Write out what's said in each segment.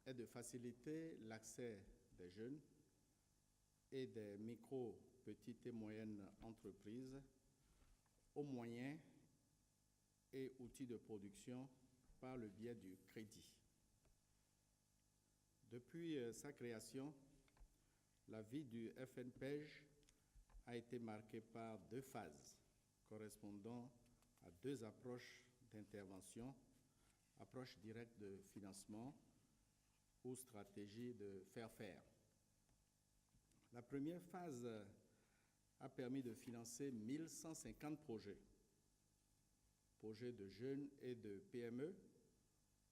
est de faciliter l'accès des jeunes et des micro, petites et moyennes entreprises aux moyens et outils de production par le biais du crédit. Depuis sa création, la vie du FNPEJ a été marquée par 2 phases correspondant à 2 approches d'intervention, approche directe de financement ou stratégie de faire. La première phase a permis de financer 1150 projets de jeunes et de PME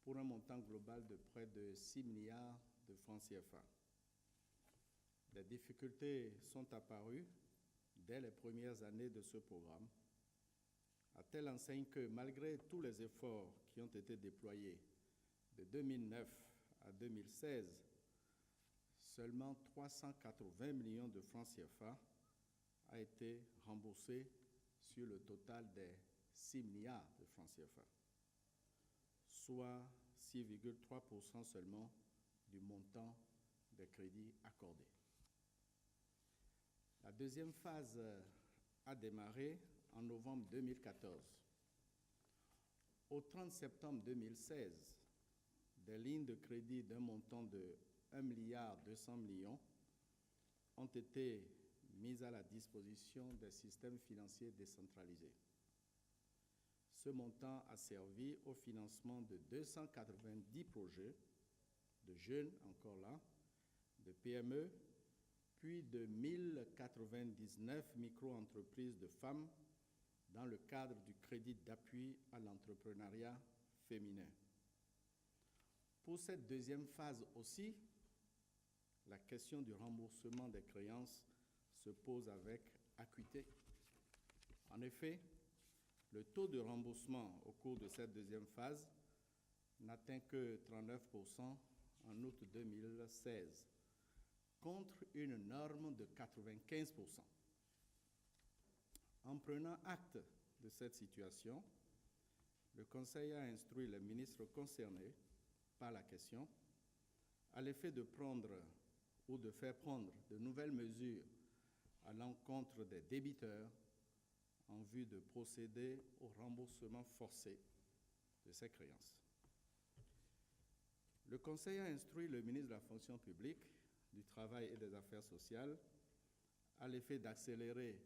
pour un montant global de près de 6 milliards de francs CFA. Des difficultés sont apparues dès les premières années de ce programme, à telle enseigne que malgré tous les efforts qui ont été déployés de 2009 à 2016, seulement 380 millions de francs CFA a été remboursé sur le total des 6 milliards de francs CFA, soit 6,3% seulement du montant des crédits accordés. La deuxième phase a démarré en novembre 2014. Au 30 septembre 2016, des lignes de crédit d'un montant de 1,2 milliard ont été mises à la disposition des systèmes financiers décentralisés. Ce montant a servi au financement de 290 projets de jeunes, encore là, de PME, puis de 1099 micro-entreprises de femmes dans le cadre du crédit d'appui à l'entrepreneuriat féminin. Pour cette deuxième phase aussi, la question du remboursement des créances se pose avec acuité. En effet, le taux de remboursement au cours de cette deuxième phase n'atteint que 39% en août 2016, contre une norme de 95%. En prenant acte de cette situation, le Conseil a instruit les ministres concernés par la question à l'effet de prendre ou de faire prendre de nouvelles mesures à l'encontre des débiteurs en vue de procéder au remboursement forcé de ces créances. Le Conseil a instruit le ministre de la Fonction publique, du Travail et des Affaires sociales à l'effet d'accélérer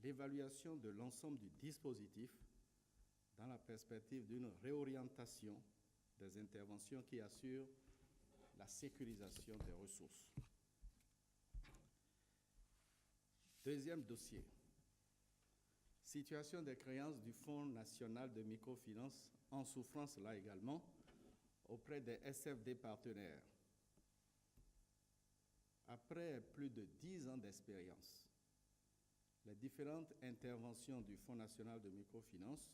l'évaluation de l'ensemble du dispositif dans la perspective d'une réorientation des interventions qui assurent la sécurisation des ressources. Deuxième dossier, situation des créances du Fonds national de microfinance en souffrance là également auprès des SFD partenaires. Après plus de 10 ans d'expérience, les différentes interventions du Fonds national de microfinance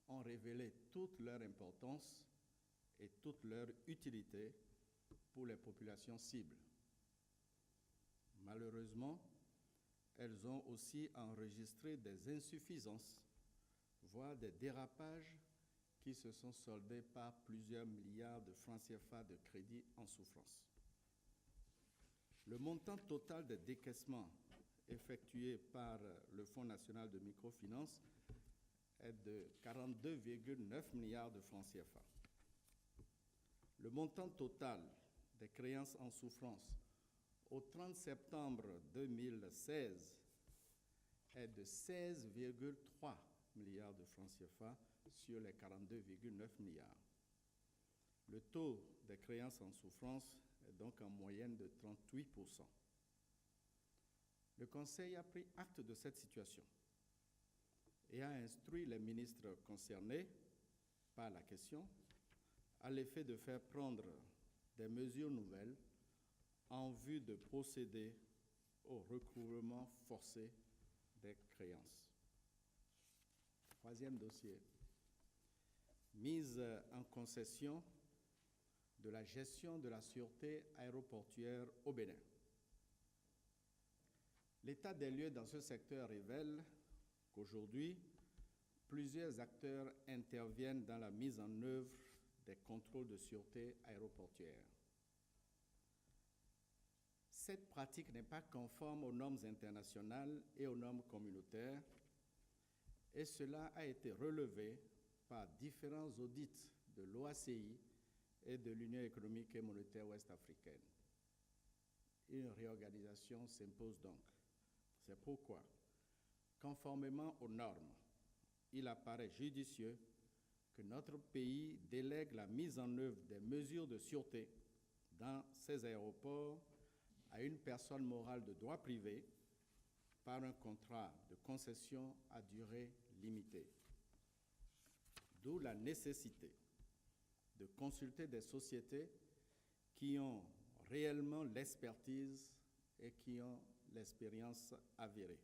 ont révélé toute leur importance et toute leur utilité pour les populations cibles. Malheureusement, elles ont aussi enregistré des insuffisances, voire des dérapages qui se sont soldés par plusieurs milliards de francs CFA de crédits en souffrance. Le montant total des décaissements effectués par le Fonds national de microfinance est de 42,9 milliards de francs CFA. Le montant total des créances en souffrance au 30 septembre 2016 est de 16,3 milliards de francs CFA sur les 42,9 milliards. Le taux des créances en souffrance est donc en moyenne de 38%. Le Conseil a pris acte de cette situation et a instruit les ministres concernés par la question à l'effet de faire prendre des mesures nouvelles en vue de procéder au recouvrement forcé des créances. Troisième dossier, mise en concession de la gestion de la sûreté aéroportuaire au Bénin. L'état des lieux dans ce secteur révèle qu'aujourd'hui, plusieurs acteurs interviennent dans la mise en œuvre des contrôles de sûreté aéroportuaire. Cette pratique n'est pas conforme aux normes internationales et aux normes communautaires, et cela a été relevé par différents audits de l'OACI et de l'Union économique et monétaire ouest-africaine. Une réorganisation s'impose donc. C'est pourquoi, conformément aux normes, il apparaît judicieux que notre pays délègue la mise en œuvre des mesures de sûreté dans ces aéroports à une personne morale de droit privé par un contrat de concession à durée limitée. D'où la nécessité de consulter des sociétés qui ont réellement l'expertise et qui ont l'expérience avérée.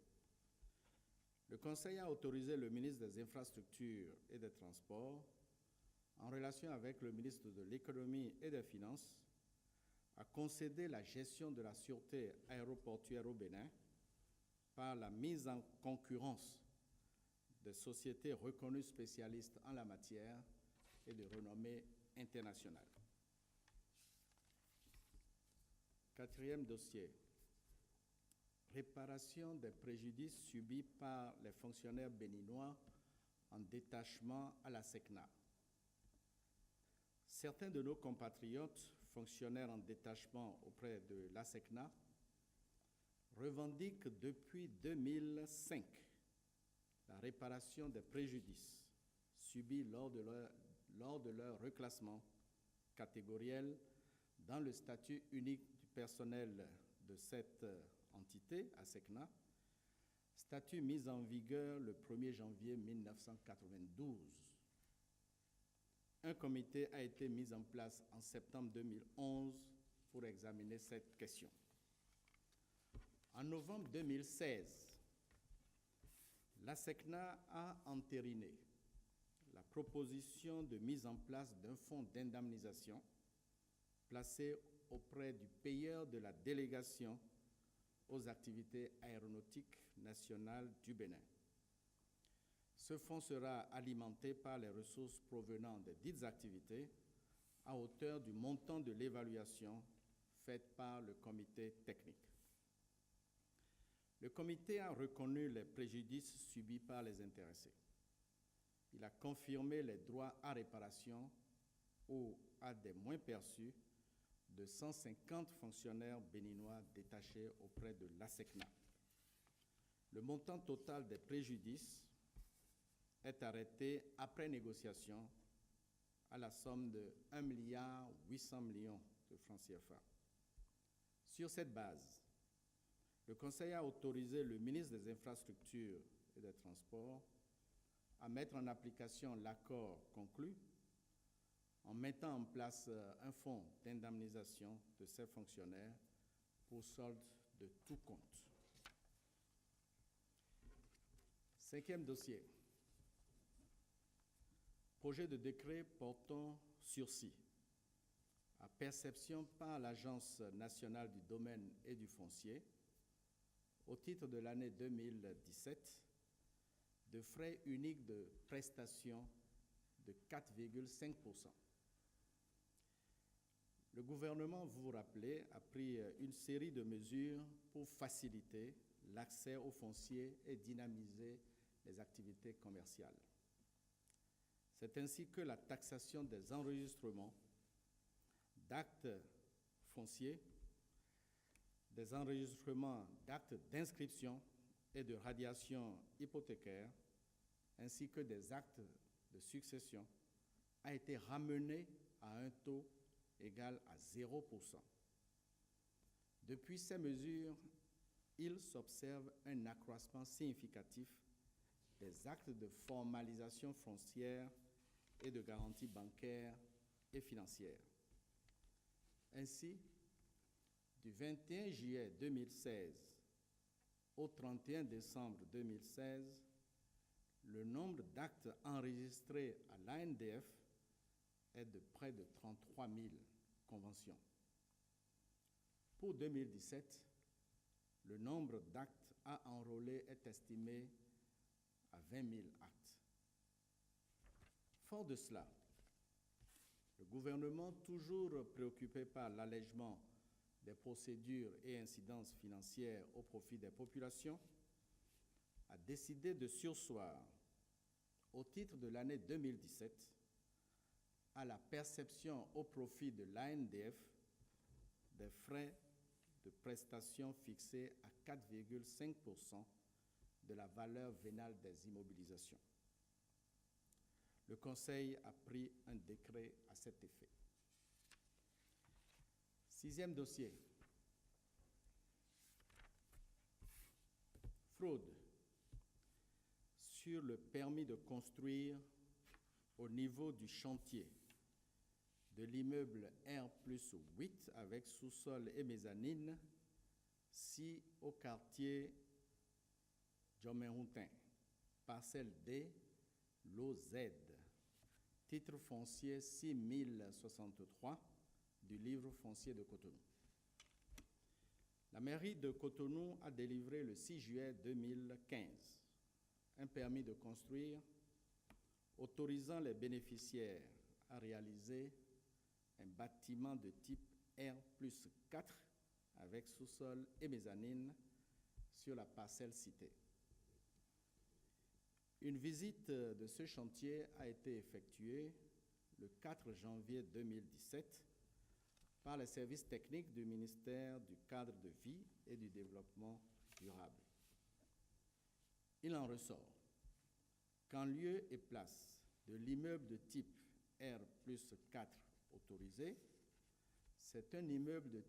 Le Conseil a autorisé le ministre des Infrastructures et des Transports, en relation avec le ministre de l'Économie et des Finances, à concéder la gestion de la sûreté aéroportuaire au Bénin par la mise en concurrence de sociétés reconnues spécialistes en la matière et de renommée internationale. Quatrième dossier. Réparation des préjudices subis par les fonctionnaires béninois en détachement à la SECNA. Certains de nos compatriotes fonctionnaires en détachement auprès de la SECNA revendiquent depuis 2005 la réparation des préjudices subis lors de leur reclassement catégoriel dans le statut unique du personnel de cette entité, à SECNA, statut mis en vigueur le 1er janvier 1992. Un comité a été mis en place en septembre 2011 pour examiner cette question. En novembre 2016, la SECNA a entériné la proposition de mise en place d'un fonds d'indemnisation placé auprès du payeur de la délégation aux activités aéronautiques nationales du Bénin. Ce fonds sera alimenté par les ressources provenant des dites activités à hauteur du montant de l'évaluation faite par le comité technique. Le comité a reconnu les préjudices subis par les intéressés. Il a confirmé les droits à réparation ou à des moins perçus de 150 fonctionnaires béninois détachés auprès de l'ASECNA. Le montant total des préjudices est arrêté après négociation à la somme de 1,8 milliard de francs CFA. Sur cette base, le Conseil a autorisé le ministre des Infrastructures et des Transports à mettre en application l'accord conclu en mettant en place un fonds d'indemnisation de ces fonctionnaires pour solde de tout compte. Cinquième dossier. Projet de décret portant sursis à perception par l'Agence nationale du domaine et du foncier au titre de l'année 2017 de frais uniques de prestation de 4,5%. Le gouvernement, vous vous rappelez, a pris une série de mesures pour faciliter l'accès au foncier et dynamiser les activités commerciales. C'est ainsi que la taxation des enregistrements d'actes fonciers, des enregistrements d'actes d'inscription et de radiation hypothécaire, ainsi que des actes de succession, a été ramenée à un taux égal à 0%. Depuis ces mesures, il s'observe un accroissement significatif des actes de formalisation foncière et de garantie bancaire et financière. Ainsi, du 21 juillet 2016 au 31 décembre 2016, le nombre d'actes enregistrés à l'ANDF est de près de 33 000 conventions. Pour 2017, le nombre d'actes à enrôler est estimé à 20 000 actes. Fort de cela, le gouvernement, toujours préoccupé par l'allègement des procédures et incidences financières au profit des populations, a décidé de surseoir, au titre de l'année 2017, à la perception au profit de l'ANDF des frais de prestation fixés à 4,5% de la valeur vénale des immobilisations. Le Conseil a pris un décret à cet effet. Sixième dossier. Fraude sur le permis de construire au niveau du chantier de l'immeuble R+8 avec sous-sol et mezzanine, si au quartier Djoméhoutin, parcelle D, lot Z, titre foncier 6063 du livre foncier de Cotonou. La mairie de Cotonou a délivré le 6 juillet 2015 un permis de construire autorisant les bénéficiaires à réaliser un bâtiment de type R+4 avec sous-sol et mezzanine sur la parcelle citée. Une visite de ce chantier a été effectuée le 4 janvier 2017 par les services techniques du ministère du Cadre de Vie et du Développement durable. Il en ressort qu'en lieu et place de l'immeuble de type R+4 autorisé, c'est un immeuble de